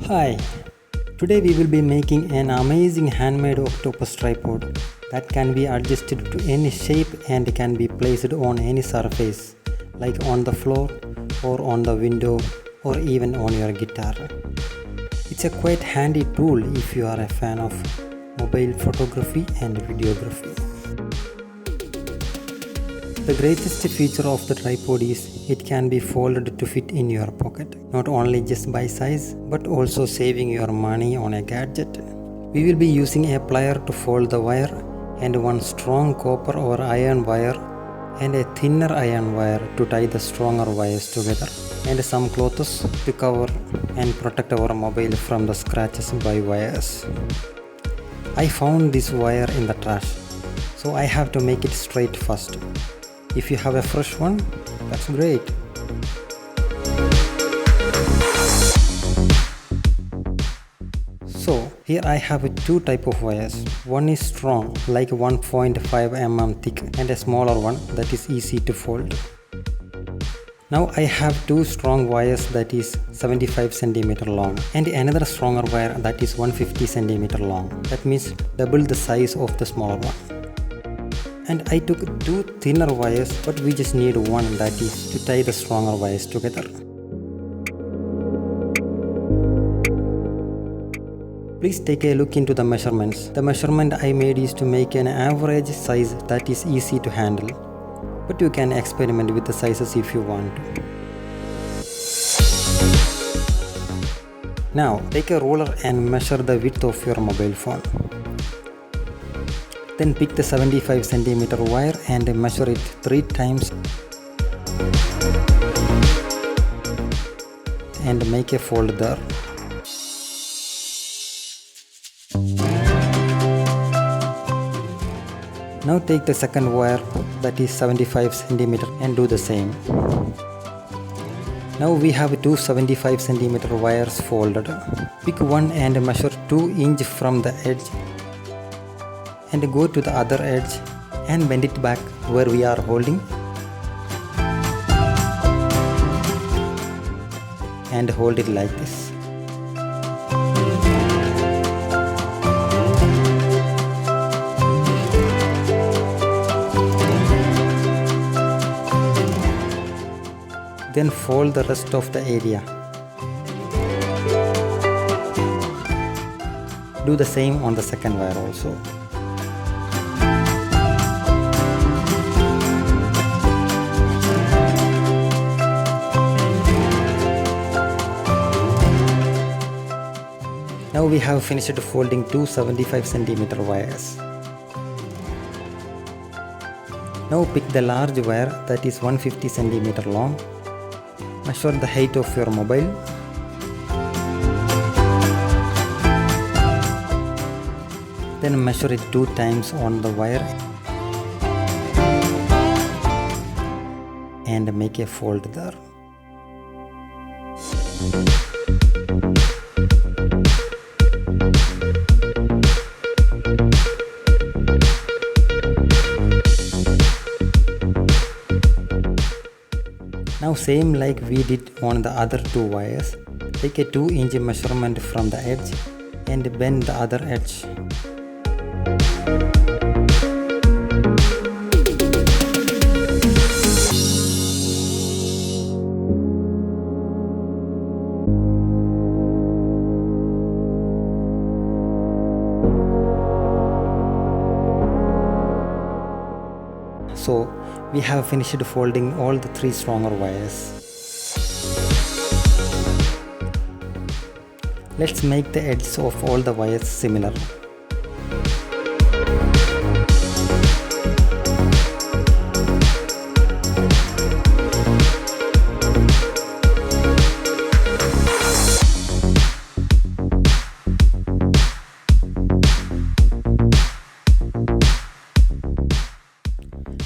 Hi, today we will be making an amazing handmade octopus tripod that can be adjusted to any shape and can be placed on any surface like on the floor or on the window or even on your guitar. It's a quite handy tool if you are a fan of mobile photography and videography. The greatest feature of the tripod is it can be folded to fit in your pocket, not only just by size but also saving your money on a gadget. We will be using a plier to fold the wire and one strong copper or iron wire and a thinner iron wire to tie the stronger wires together, and some clothes to cover and protect our mobile from the scratches by wires. I found this wire in the trash, so I have to make it straight first. If you have a fresh one, that's great. So here I have two types of wires. One is strong, like 1.5 mm thick, and a smaller one that is easy to fold. Now I have two strong wires that is 75 cm long and another stronger wire that is 150 cm long. That means double the size of the smaller one. And I took two thinner wires, but we just need one, that is to tie the stronger wires together. Please take a look into the measurements. The measurement I made is to make an average size that is easy to handle, but you can experiment with the sizes if you want to. Now take a ruler and measure the width of your mobile phone. Then pick the 75 cm wire and measure it 3 times and make a fold there. Now take the second wire that is 75 cm and do the same. Now we have two 75 cm wires folded. Pick one and measure 2 inches from the edge and go to the other edge and bend it back where we are holding and hold it like this. Then fold the rest of the area. Do the same on the second wire also. Now we have finished folding two 75 cm wires. Now pick the large wire that is 150 cm long. Measure the height of your mobile. Then measure it 2 times on the wire and make a fold there. Now same like we did on the other two wires, take a 2 inch measurement from the edge and bend the other edge. So we have finished folding all the 3 stronger wires. Let's make the edges of all the wires similar.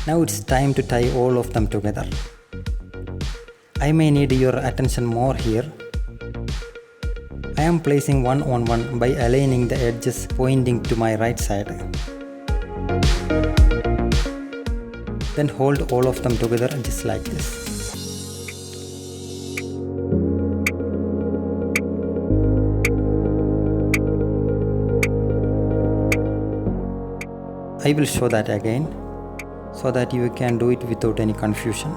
Now it's time to tie all of them together. I may need your attention more here. I am placing one on one by aligning the edges pointing to my right side. Then hold all of them together just like this. I will show that again so that you can do it without any confusion.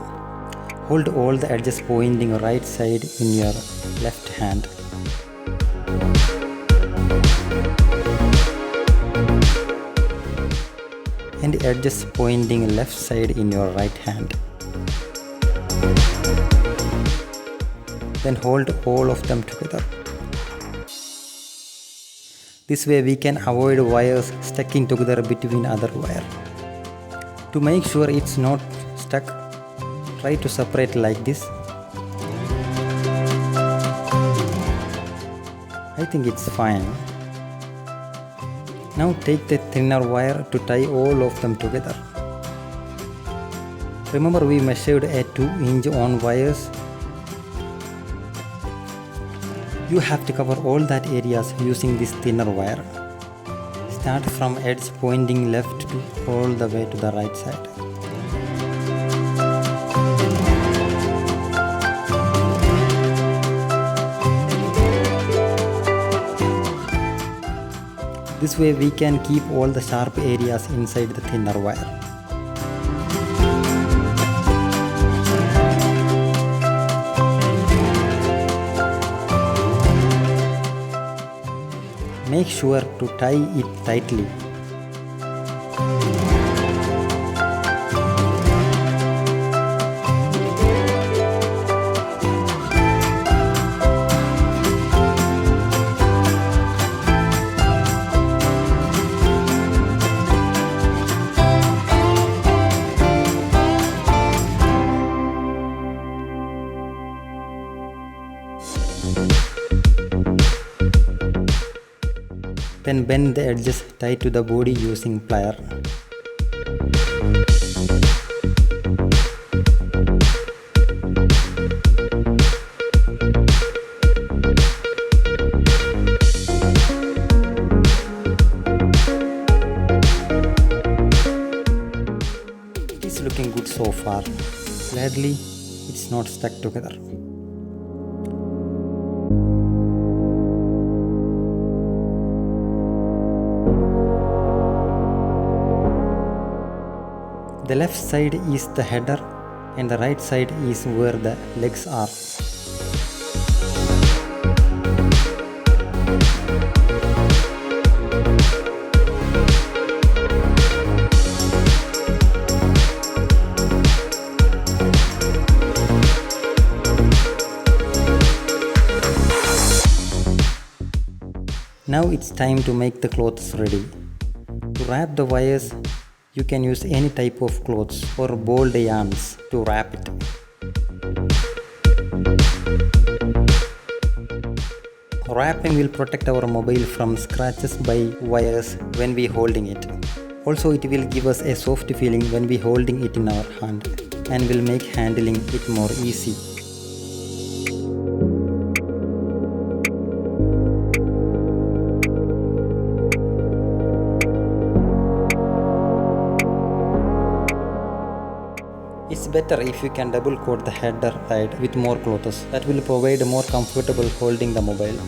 Hold all the edges pointing right side in your left hand. And edges pointing left side in your right hand. Then hold all of them together. This way we can avoid wires sticking together between other wire. To make sure it's not stuck, try to separate like this. I think it's fine. Now take the thinner wire to tie all of them together. Remember we measured a 2-inch on wires. You have to cover all that areas using this thinner wire. Start from edge pointing left to all the way to the right side. This way we can keep all the sharp areas inside the thinner wire. Make sure to tie it tightly. Then bend the edges tight to the body using plier. It's looking good so far. Gladly, it's not stuck together. The left side is the header and the right side is where the legs are. Now it's time to make the clothes ready. To wrap the wires, you can use any type of clothes or bold yarns to wrap it. Wrapping will protect our mobile from scratches by wires when we holding it. Also it will give us a soft feeling when we holding it in our hand and will make handling it more easy. It's better if you can double coat the header side with more clothes. That will provide more comfortable holding the mobile.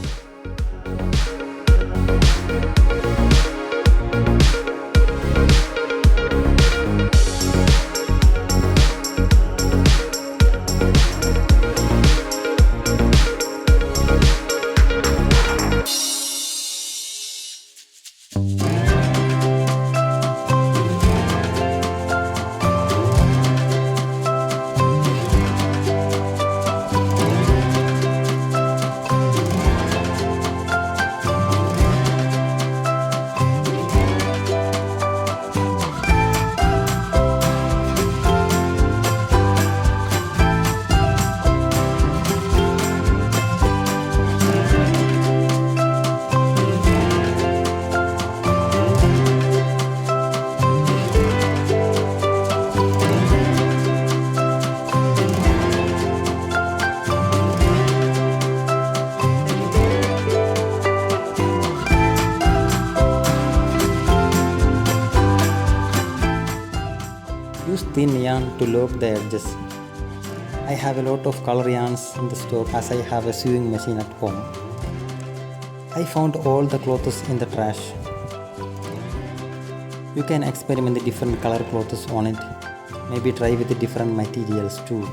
Use thin yarn to lock the edges. I have a lot of color yarns in the store as I have a sewing machine at home. I found all the clothes in the trash. You can experiment with different color clothes on it. Maybe try with the different materials too.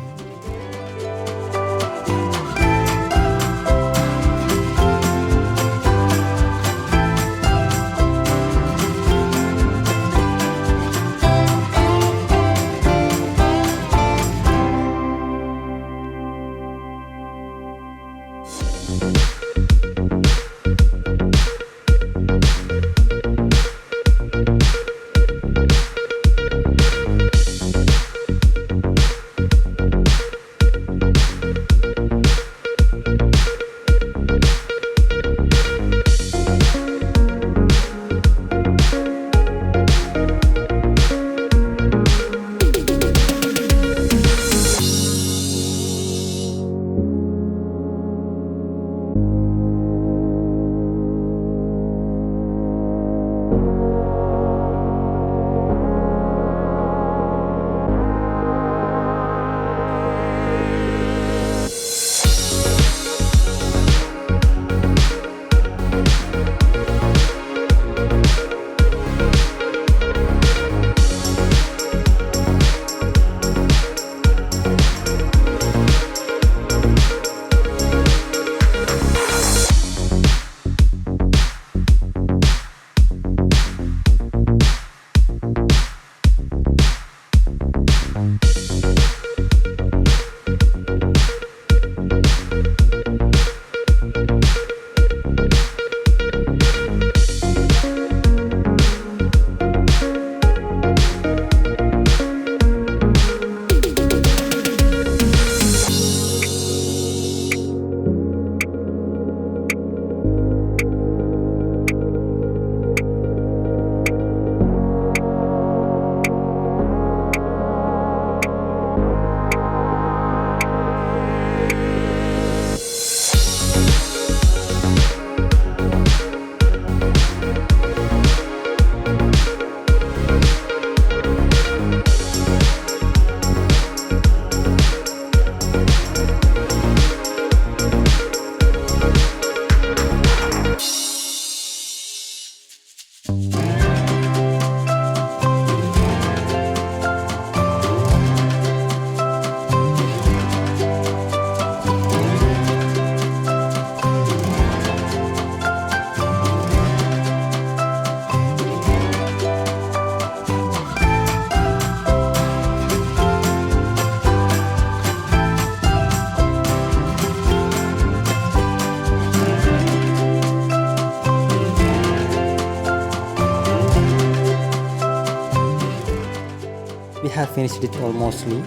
We have finished it almostly.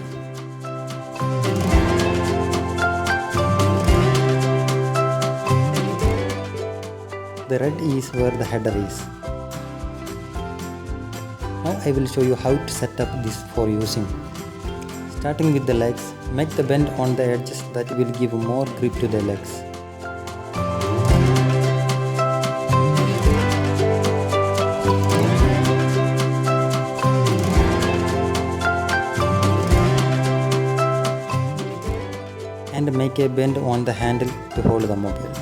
The red is where the header is. Now I will show you how to set up this for using. Starting with the legs, make the bend on the edges that will give more grip to the legs. And make a bend on the handle to hold the mobile.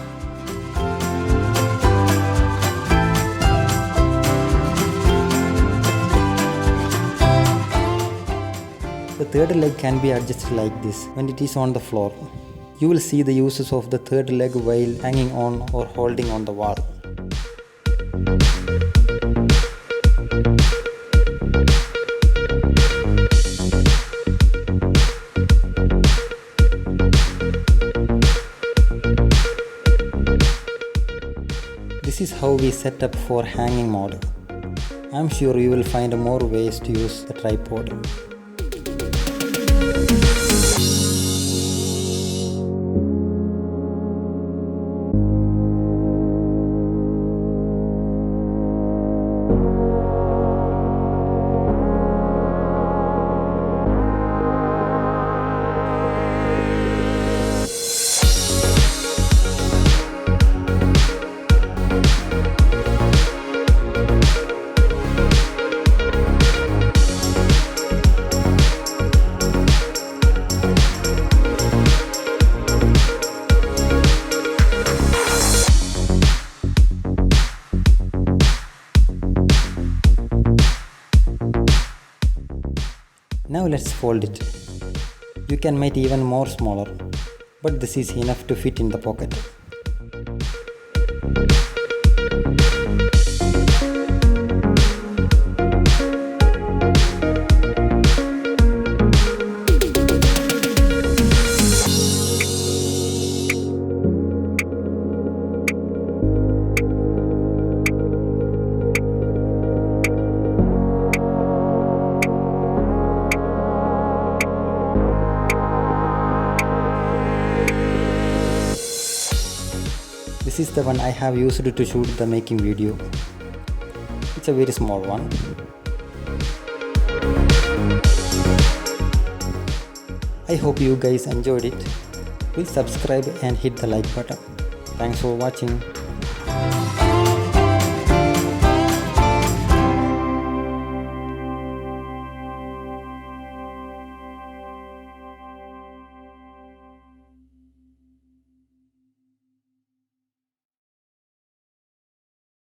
The third leg can be adjusted like this when it is on the floor. You will see the uses of the third leg while hanging on or holding on the wall. This is how we set up for hanging mode. I am sure you will find more ways to use the tripod. Now let's fold it. You can make even more smaller, but this is enough to fit in the pocket. This is the one I have used to shoot the making video. It's a very small one. I hope you guys enjoyed it. Please subscribe and hit the like button. Thanks for watching.